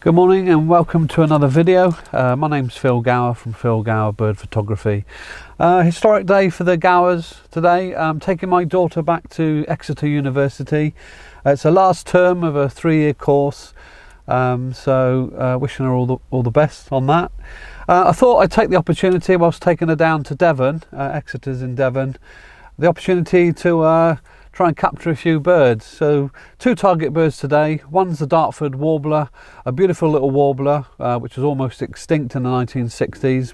Good morning and welcome to another video. My name's Phil Gower from Phil Gower Bird Photography. Historic day for the Gowers today. I'm taking my daughter back to Exeter University. It's the last term of a 3-year course, so wishing her all the best on that. I thought I'd take the opportunity whilst taking her down to Devon, Exeter's in Devon, the opportunity to try and capture a few birds. So 2 target birds today. One's the Dartford Warbler, a beautiful little warbler which was almost extinct in the 1960s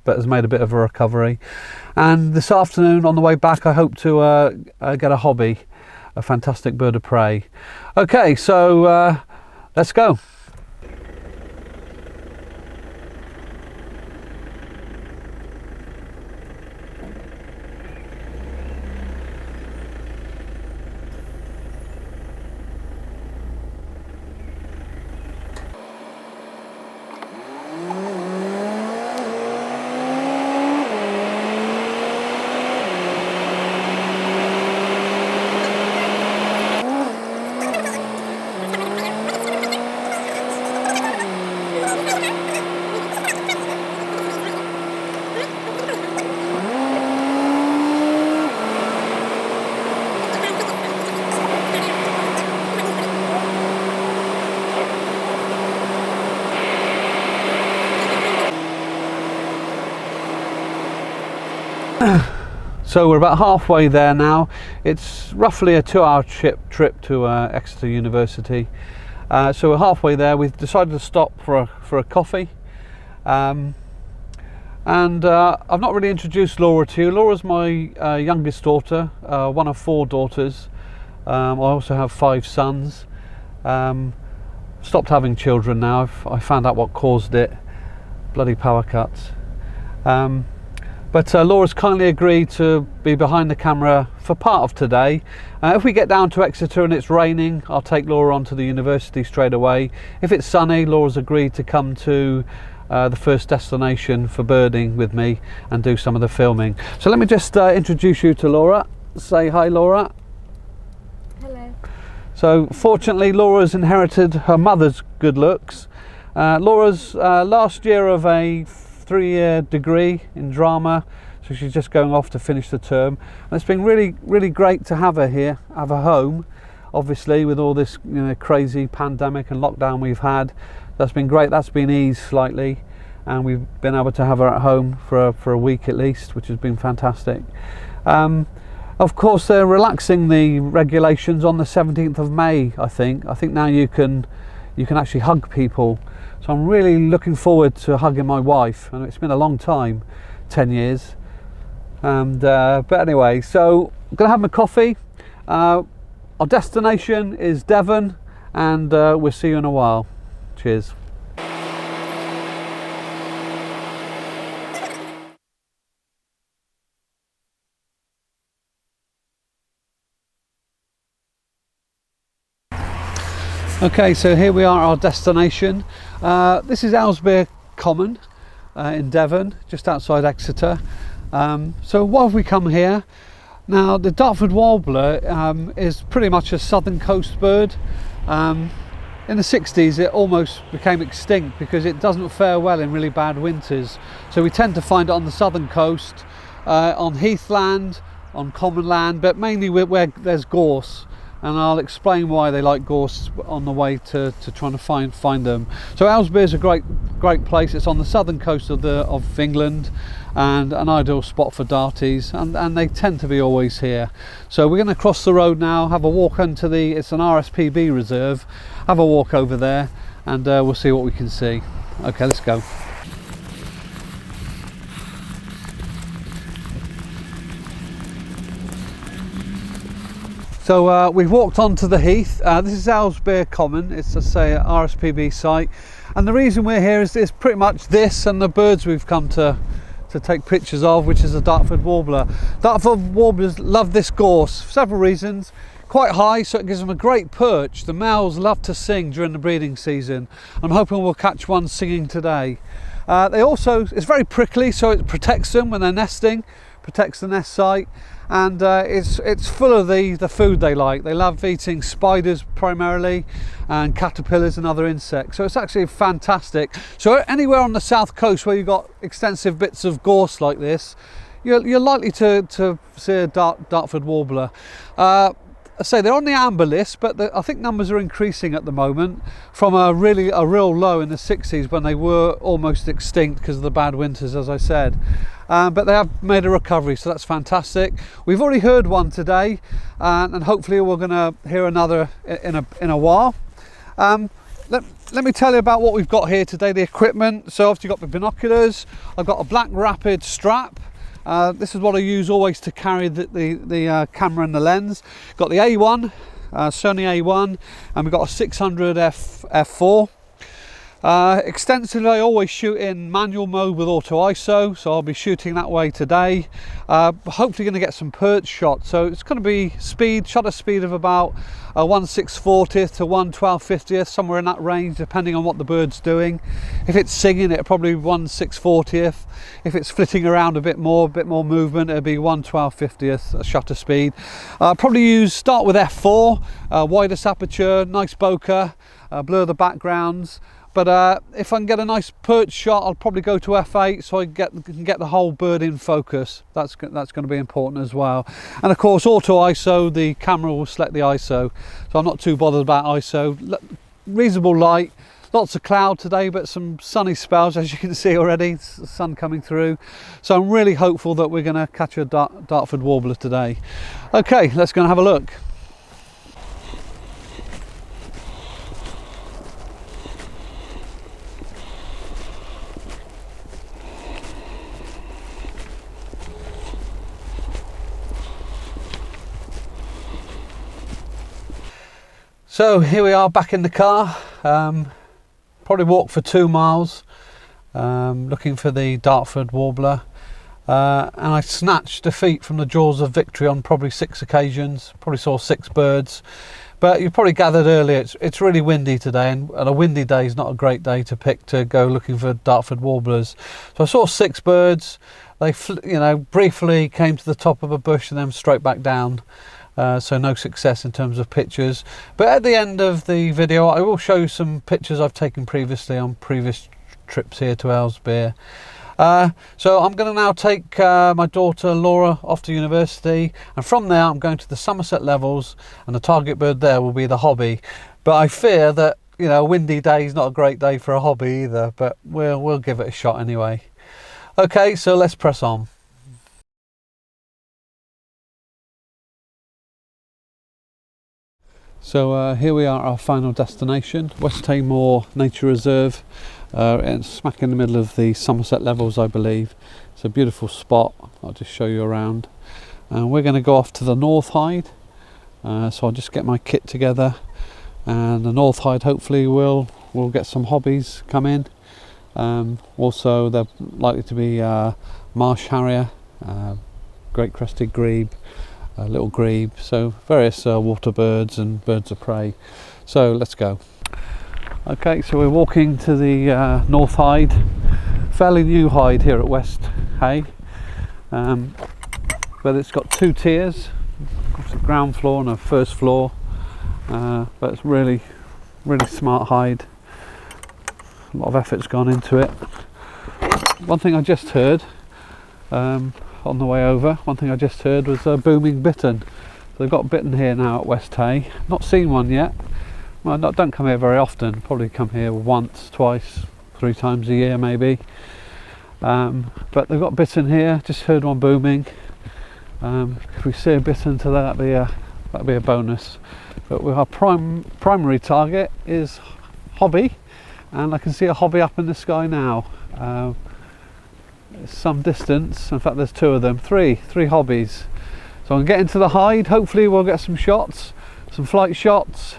but has made a bit of a recovery. And this afternoon on the way back I hope to get a hobby, a fantastic bird of prey. Okay, so let's go. So we're about halfway there now. It's roughly a 2-hour trip to Exeter University. So we're halfway there. We've decided to stop for a coffee. And I've not really introduced Laura to you. Laura's my youngest daughter, one of 4 daughters. I also have 5 sons. Stopped having children now. I found out what caused it. Bloody power cuts. But Laura's kindly agreed to be behind the camera for part of today. If we get down to Exeter and it's raining, I'll take Laura onto the university straight away. If it's sunny, Laura's agreed to come to the first destination for birding with me and do some of the filming. So let me just introduce you to Laura. Say hi, Laura. Hello. So fortunately, Laura's inherited her mother's good looks. Laura's last year of a 3-year degree in drama, so she's just going off to finish the term, and it's been really great to have her here, have her home, obviously with all this crazy pandemic and lockdown we've had. That's been great. That's been eased slightly, and we've been able to have her at home for a week at least, which has been fantastic. Of course they're relaxing the regulations on the 17th of May. I think now you can actually hug people. So I'm really looking forward to hugging my wife, and it's been a long time, 10 years. And but anyway, so I'm gonna have my coffee. Our destination is Devon, and we'll see you in a while. Cheers. Okay, so here we are at our destination. This is Aylesbere Common in Devon, just outside Exeter. So why have we come here? Now, the Dartford Warbler is pretty much a southern coast bird. In the 60s it almost became extinct because it doesn't fare well in really bad winters. So we tend to find it on the southern coast, on heathland, on common land, but mainly where there's gorse. And I'll explain why they like gorse on the way to trying to find them. So Aylesbere is a great place. It's on the southern coast of England, and an ideal spot for darties, and they tend to be always here. So we're going to cross the road now, have a walk into it's an RSPB reserve, have a walk over there, and we'll see what we can see. Okay, let's go. So we've walked onto the heath. This is Aylesbere Common. It's an RSPB site, and the reason we're here is pretty much this and the birds we've come to take pictures of, which is a Dartford Warbler. Dartford Warblers love this gorse for several reasons. Quite high, so it gives them a great perch. The males love to sing during the breeding season. I'm hoping we'll catch one singing today. It's very prickly, so it protects them when they're nesting, protects the nest site. and it's full of the food they like. They love eating spiders primarily, and caterpillars and other insects, so it's actually fantastic. So anywhere on the south coast where you've got extensive bits of gorse like this, you're likely to see a Dartford Warbler. I say they're on the amber list, but I think numbers are increasing at the moment from a real low in the 60s when they were almost extinct because of the bad winters, as I said. But they have made a recovery, so that's fantastic. We've already heard one today, and hopefully we're going to hear another in a while. Let me tell you about what we've got here today, the equipment. So obviously you've got the binoculars. I've got a black rapid strap. This is what I use always to carry the camera and the lens. Got the A1, Sony A1, and we've got a 600 f4. Extensively I always shoot in manual mode with auto ISO, so I'll be shooting that way today. Hopefully going to get some perch shots, so it's going to be shutter speed of about 1/640th to 1/1250th, somewhere in that range, depending on what the bird's doing. If it's singing, it'll probably be 1/640th. If it's flitting around a bit more movement, it'll be 1/1250th shutter speed. Probably start with f4, widest aperture, nice bokeh, blur the backgrounds. But if I can get a nice perch shot, I'll probably go to f8 so I can get the whole bird in focus. That's going to be important as well. And of course, auto ISO, the camera will select the ISO, so I'm not too bothered about ISO. Reasonable light, lots of cloud today, but some sunny spells, as you can see already, sun coming through. So I'm really hopeful that we're going to catch a Dartford Warbler today. Okay, let's go and have a look. So here we are back in the car. Probably walked for 2 miles looking for the Dartford Warbler, and I snatched defeat from the jaws of victory on probably 6 occasions. Probably saw 6 birds, but you probably gathered earlier it's really windy today, and a windy day is not a great day to pick to go looking for Dartford Warblers. So I saw 6 birds. They briefly came to the top of a bush and then straight back down. So no success in terms of pictures, but at the end of the video I will show you some pictures I've taken previously on previous trips here to Aylesbere. So I'm going to now take my daughter Laura off to university, and from there I'm going to the Somerset levels, and the target bird there will be the hobby. But I fear that a windy day is not a great day for a hobby either, but we'll give it a shot anyway. Okay, so let's press on. So here we are at our final destination, Westhay Moor Nature Reserve, and smack in the middle of the Somerset levels, I believe. It's a beautiful spot. I'll just show you around. And we're going to go off to the North Hide, so I'll just get my kit together, and the North Hide hopefully we'll get some hobbies come in. Also they're likely to be marsh harrier, great crested grebe, little grebe, so various water birds and birds of prey. So let's go. Okay, so we're walking to the North Hide, fairly new hide here at Westhay, but it's got 2 tiers, a ground floor and a first floor, but it's really smart hide. A lot of effort's gone into it. One thing I just heard on the way over, was a booming bittern. So they've got bittern here now at Westhay. Not seen one yet. Well, don't come here very often. Probably come here once, twice, 3 times a year maybe. But they've got bittern here. Just heard one booming. If we see a bittern today, that'd be a bonus. But our primary target is hobby, and I can see a hobby up in the sky now. Some distance, in fact there's 2 of them, three hobbies. So I'll get into the hide, hopefully we'll get some shots, some flight shots.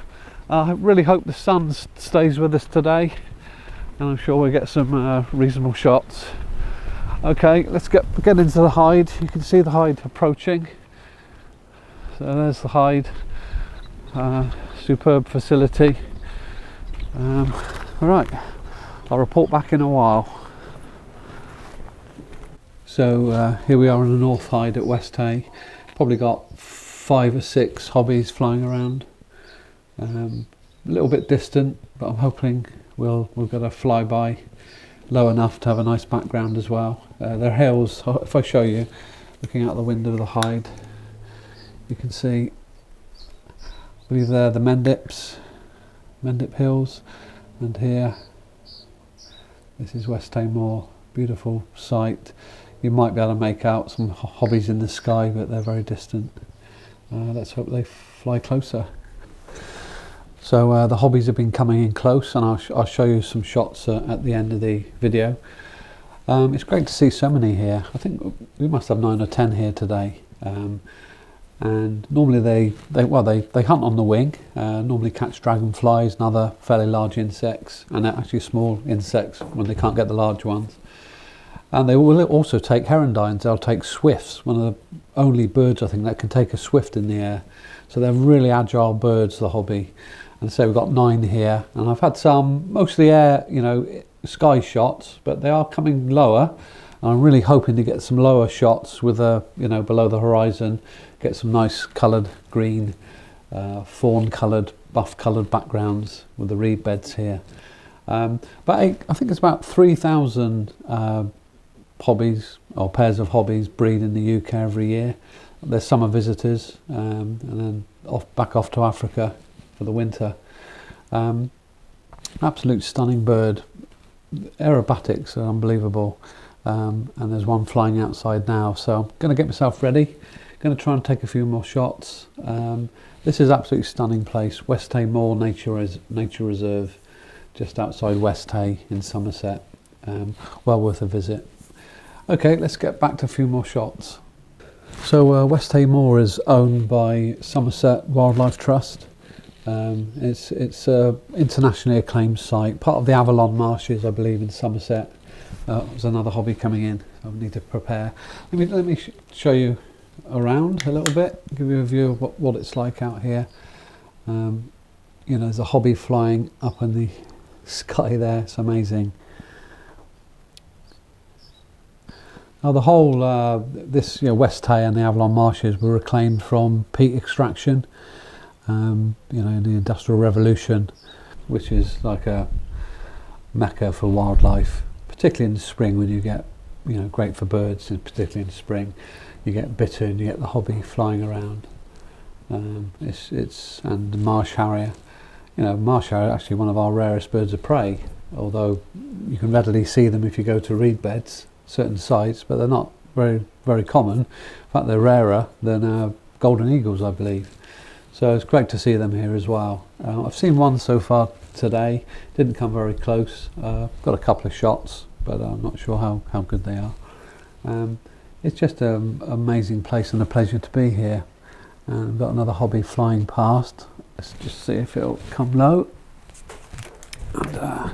I really hope the sun stays with us today, and I'm sure we'll get some reasonable shots. Okay, let's get into the hide. You can see the hide approaching. So there's the hide, superb facility. Alright, I'll report back in a while. So here we are in the North Hide at Westhay. probably got 5 or 6 hobbies flying around. A little bit distant, but I'm hoping we'll get a flyby low enough to have a nice background as well. They're hills. If I show you, looking out the window of the hide, you can see, I believe they're the Mendip Hills, and here, this is Westhay Moor. Beautiful sight. You might be able to make out some hobbies in the sky, but they're very distant. Let's hope they fly closer. So the hobbies have been coming in close, and I'll show you some shots at the end of the video. It's great to see so many here. I think we must have 9 or 10 here today. And normally they hunt on the wing, normally catch dragonflies and other fairly large insects, and actually small insects when they can't get the large ones. And they will also take herondines. They'll take swifts, one of the only birds I think that can take a swift in the air. So they're really agile birds, the hobby. And so we've got 9 here, and I've had some mostly air, sky shots, but they are coming lower. And I'm really hoping to get some lower shots with below the horizon, get some nice coloured green, fawn coloured, buff coloured backgrounds with the reed beds here. But I think it's about 3,000 hobbies or pairs of hobbies breed in the UK every year. There's summer visitors, and then back off to Africa for the winter. Absolute stunning bird. Aerobatics are unbelievable, and there's one flying outside now, so I'm going to get myself ready. Going to try and take a few more shots. This is absolutely stunning place, Westhay Moor Nature Reserve, just outside Westhay in Somerset. Well worth a visit. Okay, let's get back to a few more shots. So Westhay Moor is owned by Somerset Wildlife Trust. It's a internationally acclaimed site, part of the Avalon Marshes, I believe, in Somerset. There's another hobby coming in, so I need to prepare. Let me show you around a little bit, give you a view of what it's like out here. There's a hobby flying up in the sky there. It's amazing. Now the whole Westhay and the Avalon Marshes were reclaimed from peat extraction, in the Industrial Revolution, which is like a mecca for wildlife, particularly in the spring when you get, great for birds, and particularly in the spring, you get bittern, you get the hobby flying around. And the marsh harrier. Marsh harrier are actually one of our rarest birds of prey, although you can readily see them if you go to reed beds, certain sites, but they're not very, very common. In fact, they're rarer than golden eagles, I believe. So it's great to see them here as well. I've seen one so far today, didn't come very close. Got a couple of shots, but I'm not sure how good they are. It's just an amazing place and a pleasure to be here. And I've got another hobby flying past. Let's just see if it'll come low. And,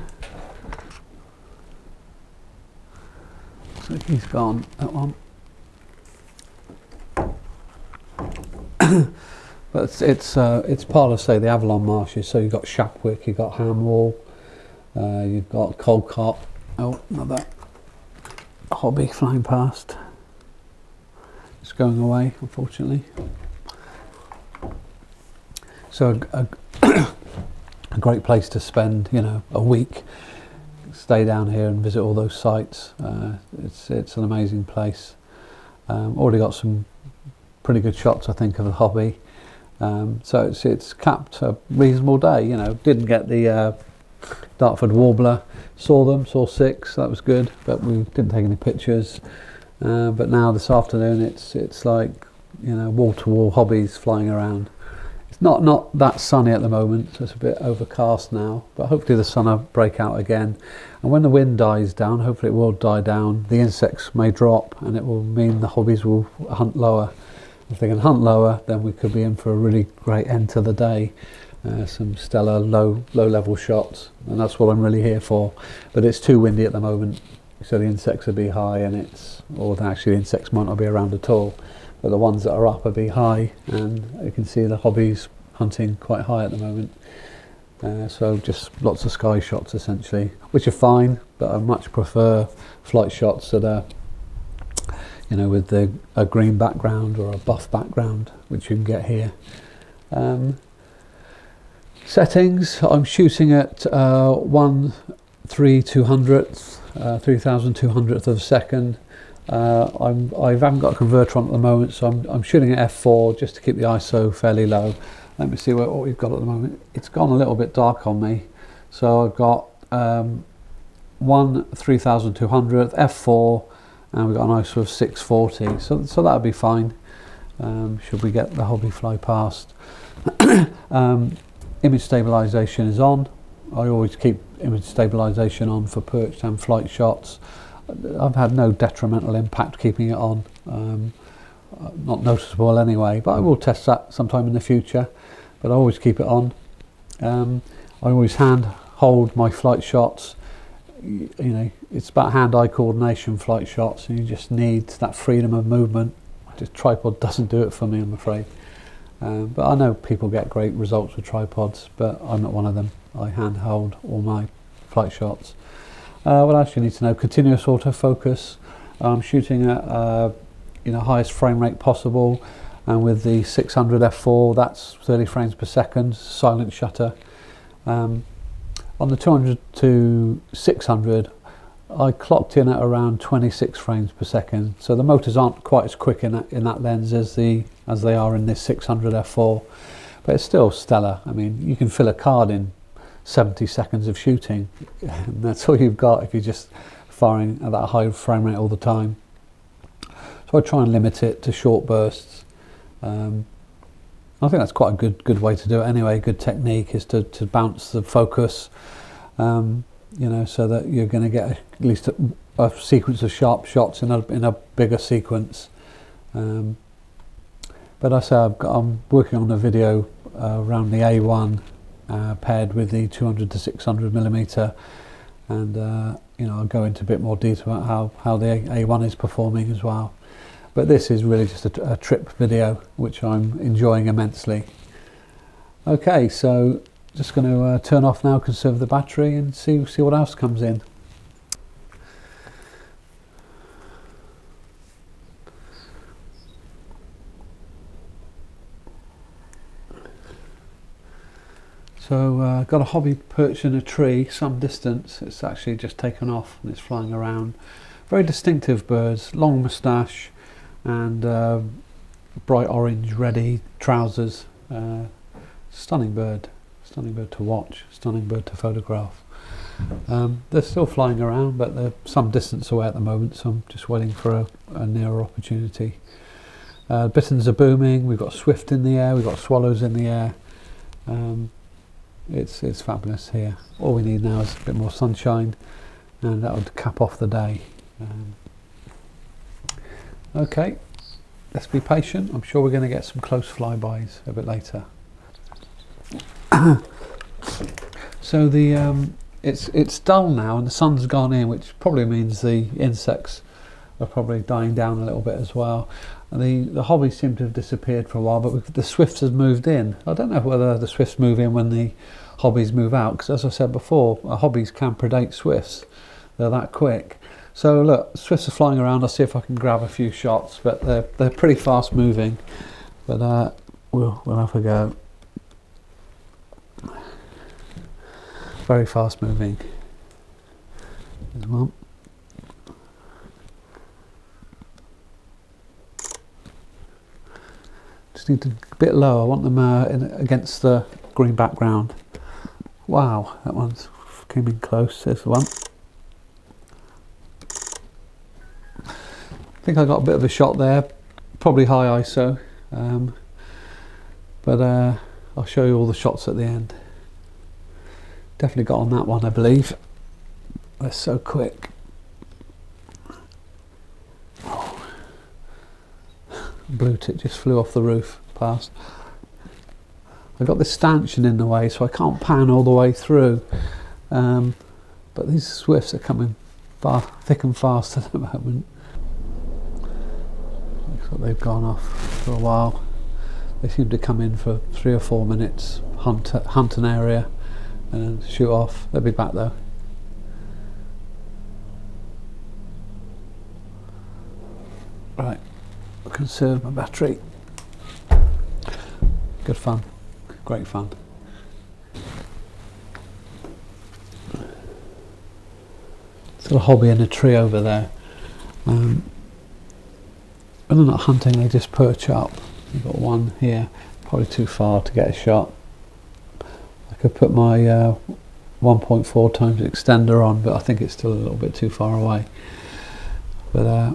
so he's gone, that one. But it's part of, say, the Avalon Marshes. So you've got Shapwick, you've got Hamwall, you've got Coldcott. Oh, another hobby flying past. It's going away, unfortunately. So a great place to spend, a week. Stay down here and visit all those sites. It's an amazing place. Already got some pretty good shots, I think, of the hobby. So it's capped a reasonable day. Didn't get the Dartford Warbler. Saw 6. That was good, but we didn't take any pictures. But now this afternoon, it's like wall-to-wall hobbies flying around. It's not that sunny at the moment, so it's a bit overcast now. But hopefully the sun will break out again. And when the wind dies down, hopefully it will die down. The insects may drop, and it will mean the hobbies will hunt lower. If they can hunt lower, then we could be in for a really great end to the day. Some stellar low level shots, and that's what I'm really here for. But it's too windy at the moment, so the insects will be high, and actually the insects might not be around at all, but the ones that are up will be high, and you can see the hobbies hunting quite high at the moment. So just lots of sky shots essentially, which are fine, but I much prefer flight shots that are you know, with a green background or a buff background, which you can get here. Settings, I'm shooting at 3200th of a second. I haven't got a converter on at the moment, so I'm shooting at f4 just to keep the ISO fairly low. Let me see what we've got at the moment. It's gone a little bit dark on me, so I've got 3200th, f4, and we've got an ISO of 640, so that'll be fine. Should we get the hobby fly past. Image stabilization is on. I always keep image stabilization on for perched and flight shots. I've had no detrimental impact keeping it on, not noticeable anyway, but I will test that sometime in the future, but I always keep it on. I always hand hold my flight shots. You know, it's about hand-eye coordination flight shots, and you just need that freedom of movement. Just tripod doesn't do it for me, I'm afraid. But I know people get great results with tripods, but I'm not one of them. I hand hold all my flight shots. What else you need to know? Continuous autofocus. I'm shooting at you know, highest frame rate possible, and with the 600 f4, that's 30 frames per second, silent shutter. On the 200 to 600, I clocked in at around 26 frames per second, so the motors aren't quite as quick in that lens as they are in this 600 f4, but it's still stellar. I mean, you can fill a card in 70 seconds of shooting, and that's all you've got if you're just firing at that high frame rate all the time. So I try and limit it to short bursts. I think that's quite a good way to do it anyway. Good technique is to bounce the focus, you know, so that you're going to get at least a sequence of sharp shots in a bigger sequence. But I say I'm working on a video around the A1 paired with the 200 to 600 millimeter, and you know, I'll go into a bit more detail about how the A1 is performing as well. But this is really just a trip video, which I'm enjoying immensely. Okay, so just going to turn off now, conserve the battery, and see what else comes in. So got a hobby perched in a tree some distance. It's actually just taken off and it's flying around. Very distinctive birds, long moustache and bright orange reddy trousers. Stunning bird to watch, stunning bird to photograph. They're still flying around, but they're some distance away at the moment, so I'm just waiting for a nearer opportunity. Bitterns are booming, we've got swift in the air, we've got swallows in the air. It's fabulous here. All we need now is a bit more sunshine, and that would cap off the day. Okay, let's be patient. I'm sure we're going to get some close flybys a bit later. So the it's dull now and the sun's gone in, which probably means the insects are probably dying down a little bit as well. And the hobbies seem to have disappeared for a while, but the swifts has moved in. I don't know whether the swifts move in when the hobbies move out, because as I said before, hobbies can predate swifts. They're that quick. So look, swifts are flying around. I'll see if I can grab a few shots, but they're pretty fast moving. But we'll have a go. Very fast moving. There's one. Just need to a bit lower. I want them against the green background. Wow, that one's came in close. There's the one. I think I got a bit of a shot there, probably high ISO, but I'll show you all the shots at the end. Definitely got on that one, I believe. They're so quick. Oh. Blue tit just flew off the roof past. I've got this stanchion in the way, so I can't pan all the way through. But these swifts are coming thick and fast at the moment. Looks like they've gone off for a while. They seem to come in for 3 or 4 minutes, hunt an area, and then shoot off. They'll be back though. Right, conserve my battery. Good fun, great fun. It's got a hobby in a tree over there. When they're not hunting, they just perch up. You've got one here, probably too far to get a shot. I could put my 1.4 times extender on, but I think it's still a little bit too far away. But I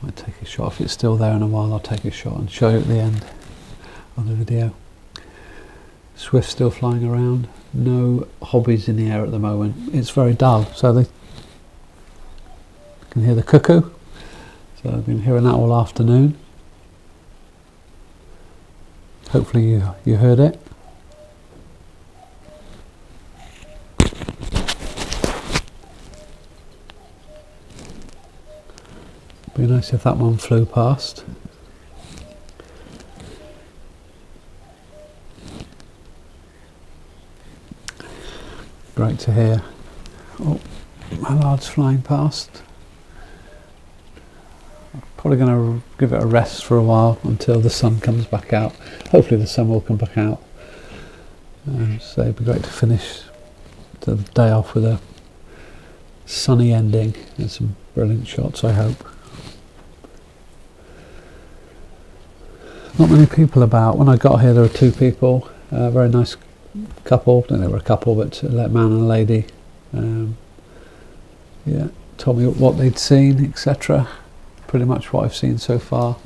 might take a shot. If it's still there in a while, I'll take a shot and show you at the end of the video. Swifts still flying around. No hobbies in the air at the moment. It's very dull, so they can hear the cuckoo. So I've been hearing that all afternoon. Hopefully you heard it. Be nice if that one flew past. Great to hear. Oh, mallards flying past. Probably going to give it a rest for a while until the sun comes back out. Hopefully the sun will come back out. So it'd be great to finish the day off with a sunny ending and some brilliant shots, I hope. Not many people about. When I got here there were two people, a very nice couple. I don't know they were a couple, but a man and a lady. Yeah, told me what they'd seen, etc. Pretty much what I've seen so far.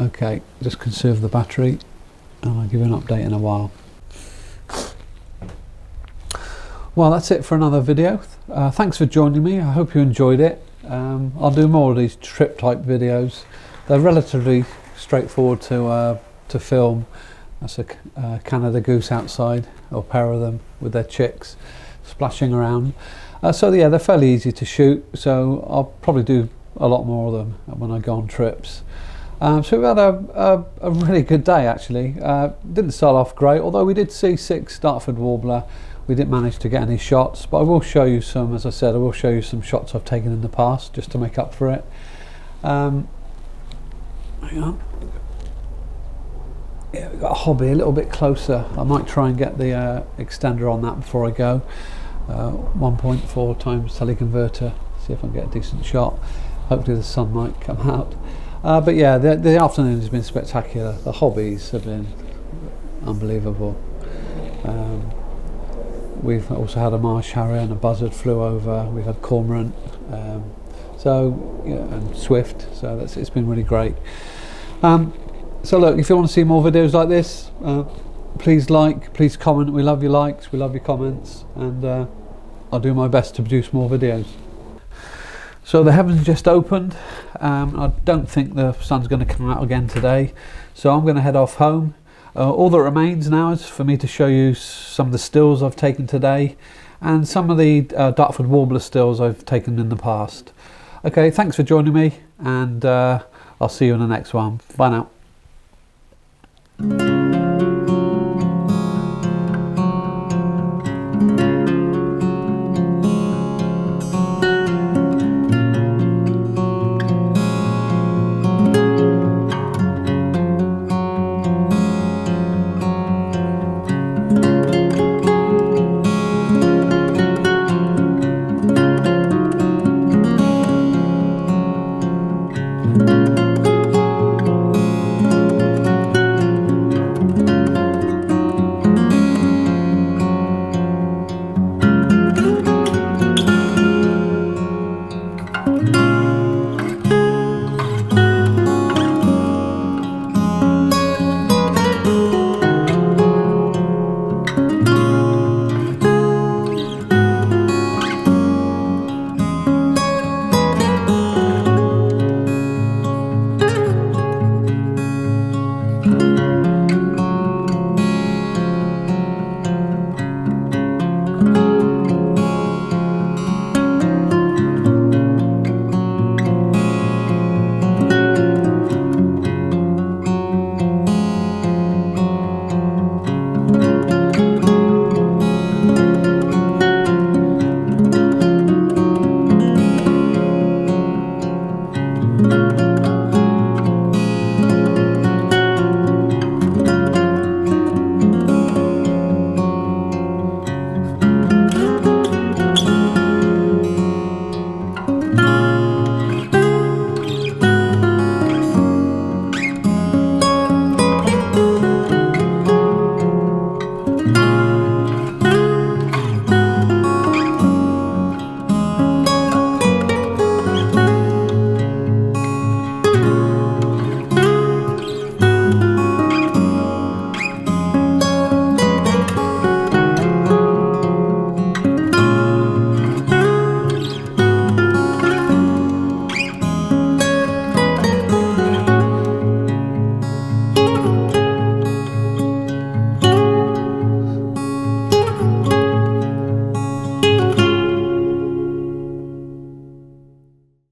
Okay, just conserve the battery and I'll give you an update in a while. Well, that's it for another video. Thanks for joining me. I hope you enjoyed it. I'll do more of these trip type videos. They're relatively straightforward to film. That's a Canada goose outside, or a pair of them with their chicks splashing around. So yeah, they're fairly easy to shoot, so I'll probably do a lot more of them when I go on trips. So we've had a really good day actually. Didn't start off great, although we did see 6 Dartford Warbler. We didn't manage to get any shots, but I will show you some, as I said, I will show you some shots I've taken in the past just to make up for it. Hang on. Yeah, we've got a hobby a little bit closer. I might try and get the extender on that before I go. 1.4 times teleconverter, see if I can get a decent shot. Hopefully the sun might come out. But yeah, the afternoon has been spectacular. The hobbies have been unbelievable. We've also had a marsh harrier and a buzzard flew over. We've had cormorant, so yeah, and swift. So it's been really great. So look, if you want to see more videos like this, please like, please comment. We love your likes, we love your comments, and I'll do my best to produce more videos. So the heavens just opened. I don't think the sun's going to come out again today, so I'm going to head off home. All that remains now is for me to show you some of the stills I've taken today and some of the Dartford Warbler stills I've taken in the past. Okay, thanks for joining me, and I'll see you in the next one. Bye now.